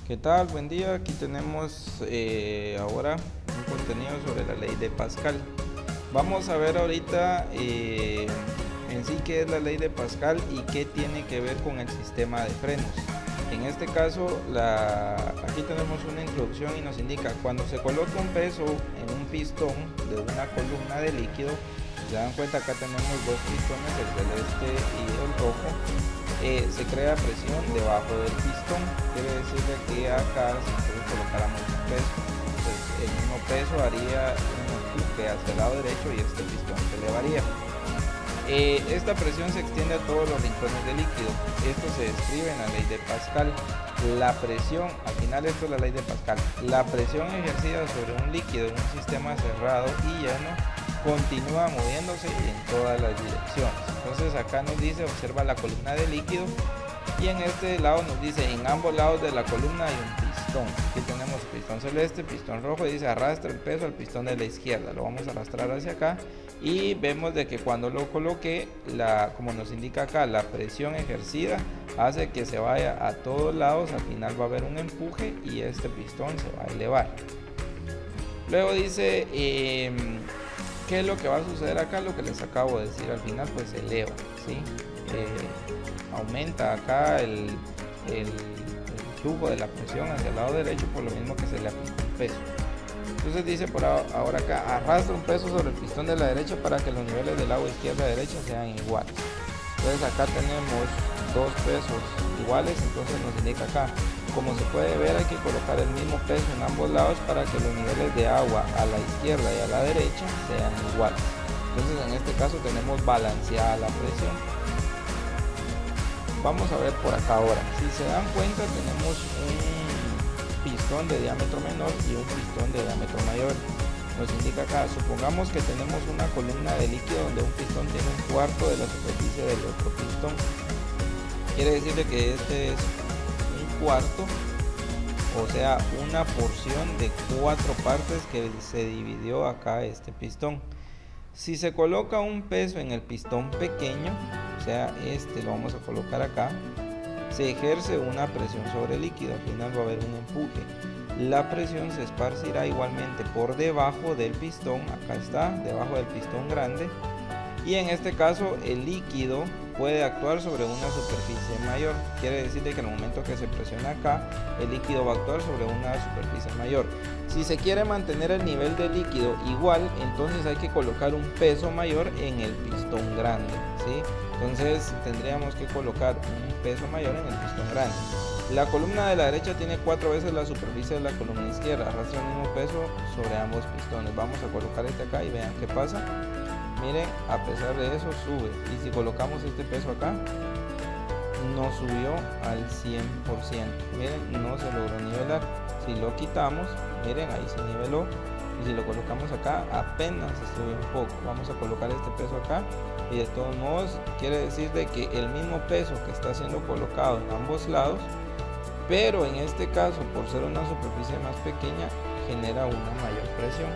¿Qué tal? Buen día. Aquí tenemos ahora un contenido sobre la ley de Pascal. Vamos a ver ahorita en sí qué es la ley de Pascal y qué tiene que ver con el sistema de frenos. En este caso, aquí tenemos una introducción y nos indica cuando se coloca un peso en un pistón de una columna de líquido. Si se dan cuenta, acá tenemos dos pistones, el celeste y el rojo. Se crea presión debajo del pistón. Quiere decir que acá, si nosotros colocáramos un peso, pues el mismo peso haría un empuje hacia el lado derecho y este pistón se elevaría. Esta presión se extiende a todos los rincones del líquido. Esto se describe en la ley de Pascal. La presión, al final esto es la ley de Pascal, la presión ejercida sobre un líquido en un sistema cerrado y lleno continúa moviéndose en todas las direcciones. Entonces acá nos dice, observa la columna de líquido, y en este lado nos dice, en ambos lados de la columna hay un pistón. Aquí tenemos pistón celeste, pistón rojo, y dice arrastra el peso al pistón de la izquierda. Lo vamos a arrastrar hacia acá y vemos de que cuando lo coloque, como nos indica acá, la presión ejercida hace que se vaya a todos lados. Al final va a haber un empuje y este pistón se va a elevar. Luego dice ¿qué es lo que va a suceder acá? Lo que les acabo de decir, al final pues se eleva, ¿sí? Aumenta acá el flujo de la presión hacia el lado derecho, por lo mismo que se le aplica un peso. Entonces dice por ahora acá, arrastra un peso sobre el pistón de la derecha para que los niveles del agua izquierda y derecha sean iguales. Entonces acá tenemos dos pesos iguales, entonces nos indica acá, como se puede ver, hay que colocar el mismo peso en ambos lados para que los niveles de agua a la izquierda y a la derecha sean iguales. Entonces en este caso tenemos balanceada la presión. Vamos a ver por acá ahora. Si se dan cuenta, tenemos un pistón de diámetro menor y un pistón de diámetro mayor. Nos indica acá, supongamos que tenemos una columna de líquido donde un pistón tiene un cuarto de la superficie del otro pistón. Quiere decir que este es un cuarto, o sea, una porción de 4 partes que se dividió acá este pistón. Si se coloca un peso en el pistón pequeño, o sea, lo vamos a colocar acá, se ejerce una presión sobre el líquido. Al final va a haber un empuje. La presión se esparcirá igualmente por debajo del pistón, acá está, debajo del pistón grande, y en este caso el líquido puede actuar sobre una superficie mayor. Quiere decir que en el momento que se presiona acá, el líquido va a actuar sobre una superficie mayor. Si se quiere mantener el nivel del líquido igual, entonces hay que colocar un peso mayor en el pistón grande, ¿sí? Entonces tendríamos que colocar un peso mayor en el pistón grande. La columna de la derecha tiene 4 veces la superficie de la columna izquierda. Arrastra el mismo peso sobre ambos pistones. Vamos a colocar este acá y vean qué pasa. Miren, a pesar de eso sube, y si colocamos este peso acá, no subió al 100%. Miren, no se logró nivelar. Si lo quitamos, miren, ahí se niveló, y si lo colocamos acá, apenas se sube un poco. Vamos a colocar este peso acá, y de todos modos quiere decir de que el mismo peso que está siendo colocado en ambos lados, pero en este caso, por ser una superficie más pequeña, genera una mayor presión.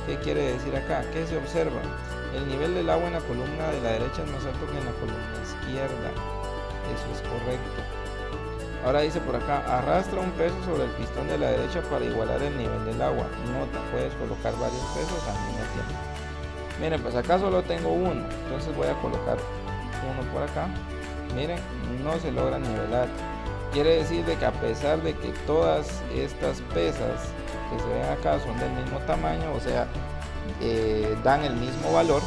¿Qué quiere decir acá? ¿Qué se observa? El nivel del agua en la columna de la derecha es más alto que en la columna izquierda. Eso es correcto. Ahora dice por acá, arrastra un peso sobre el pistón de la derecha para igualar el nivel del agua. Nota, puedes colocar varios pesos al mismo tiempo. Miren, pues acá solo tengo uno, entonces voy a colocar uno por acá. Miren, no se logra nivelar. Quiere decir de que a pesar de que todas estas pesas que se ven acá son del mismo tamaño, o sea, dan el mismo valor,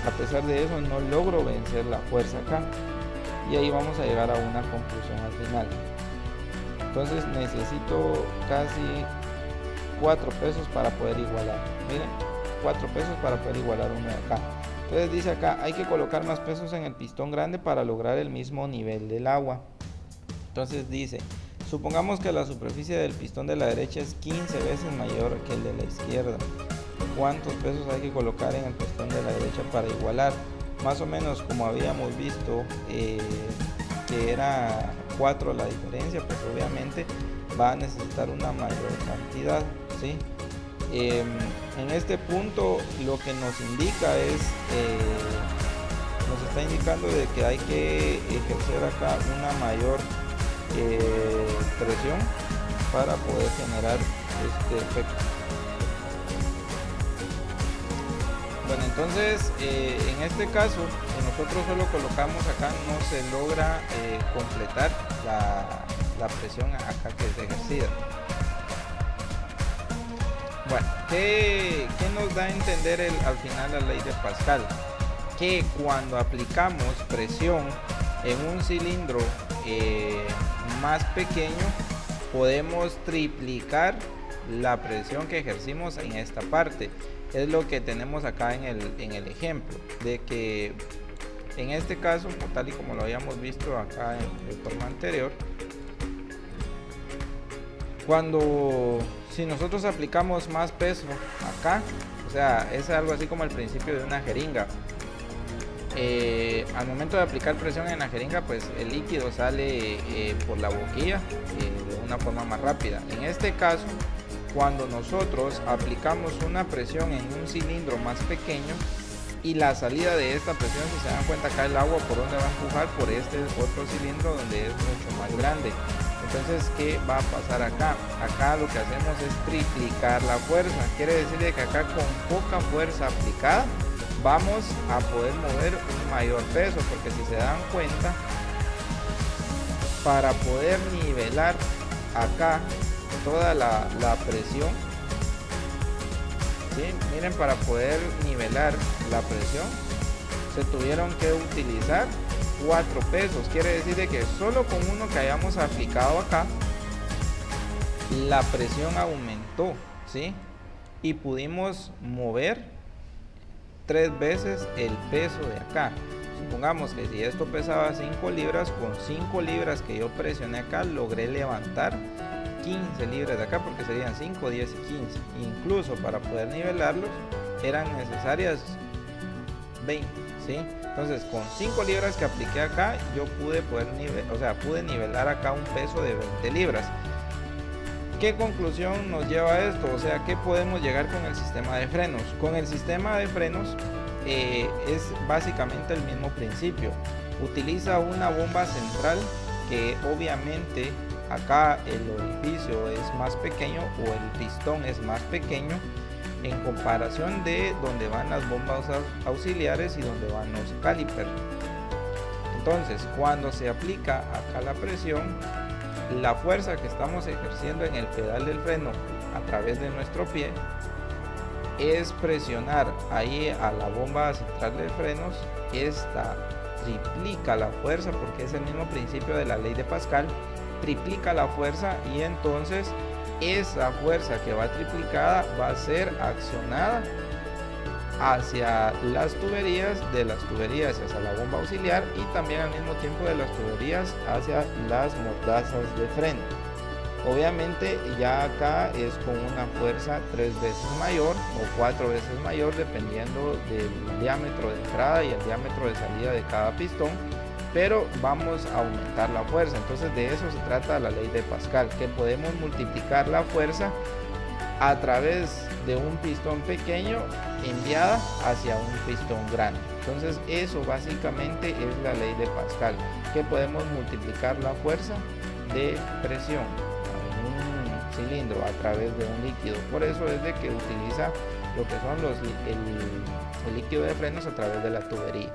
a pesar de eso no logro vencer la fuerza acá, y ahí vamos a llegar a una conclusión al final. Entonces necesito casi 4 pesos para poder igualar. Miren, 4 pesos para poder igualar uno de acá. Entonces dice acá, hay que colocar más pesos en el pistón grande para lograr el mismo nivel del agua. Entonces dice, supongamos que la superficie del pistón de la derecha es 15 veces mayor que el de la izquierda. ¿Cuántos pesos hay que colocar en el pistón de la derecha para igualar? Más o menos como habíamos visto que era 4 la diferencia, pues obviamente va a necesitar una mayor cantidad, ¿sí? En este punto lo que nos indica es, nos está indicando de que hay que ejercer acá una mayor presión para poder generar este efecto. Bueno, entonces en este caso, si nosotros solo colocamos acá, no se logra completar la presión acá que es ejercida. Bueno, ¿qué nos da a entender al final la ley de Pascal? Que cuando aplicamos presión en un cilindro más pequeño, podemos triplicar la presión que ejercimos en esta parte. Es lo que tenemos acá en el ejemplo, de que en este caso, tal y como lo habíamos visto acá de forma anterior, si nosotros aplicamos más peso acá, o sea, es algo así como el principio de una jeringa. Al momento de aplicar presión en la jeringa, pues el líquido sale por la boquilla de una forma más rápida. En este caso, cuando nosotros aplicamos una presión en un cilindro más pequeño y la salida de esta presión, si se dan cuenta, acá el agua por donde va a empujar, por este otro cilindro donde es mucho más grande. Entonces, ¿qué va a pasar acá? Acá lo que hacemos es triplicar la fuerza. Quiere decir que acá con poca fuerza aplicada vamos a poder mover un mayor peso, porque si se dan cuenta, para poder nivelar acá toda la presión, ¿sí? Miren, para poder nivelar la presión se tuvieron que utilizar 4 pesos. Quiere decir de que solo con uno que hayamos aplicado acá, la presión aumentó, ¿sí? Y pudimos mover 3 veces el peso de acá. Supongamos que si esto pesaba 5 libras, con 5 libras que yo presioné acá, logré levantar 15 libras de acá, porque serían 5, 10 y 15. Incluso para poder nivelarlos eran necesarias 20, ¿sí? Entonces, con 5 libras que apliqué acá, yo pude nivelar acá un peso de 20 libras. ¿Qué conclusión nos lleva a esto? O sea, ¿qué podemos llegar con el sistema de frenos? Con el sistema de frenos es básicamente el mismo principio. Utiliza una bomba central que obviamente acá el orificio es más pequeño o el pistón es más pequeño en comparación de donde van las bombas auxiliares y donde van los calipers. Entonces, cuando se aplica acá la presión, la fuerza que estamos ejerciendo en el pedal del freno a través de nuestro pie es presionar ahí a la bomba central de frenos. Esta triplica la fuerza, porque es el mismo principio de la ley de Pascal, triplica la fuerza, y entonces esa fuerza que va triplicada va a ser accionada hacia las tuberías, de las tuberías hacia la bomba auxiliar, y también al mismo tiempo de las tuberías hacia las mordazas de freno. Obviamente ya acá es con una fuerza 3 veces mayor o 4 veces mayor, dependiendo del diámetro de entrada y el diámetro de salida de cada pistón, pero vamos a aumentar la fuerza. Entonces de eso se trata la ley de Pascal, que podemos multiplicar la fuerza a través de un pistón pequeño enviada hacia un pistón grande. Entonces eso básicamente es la ley de Pascal, que podemos multiplicar la fuerza de presión en un cilindro a través de un líquido. Por eso es de que utiliza lo que son el líquido de frenos a través de la tubería.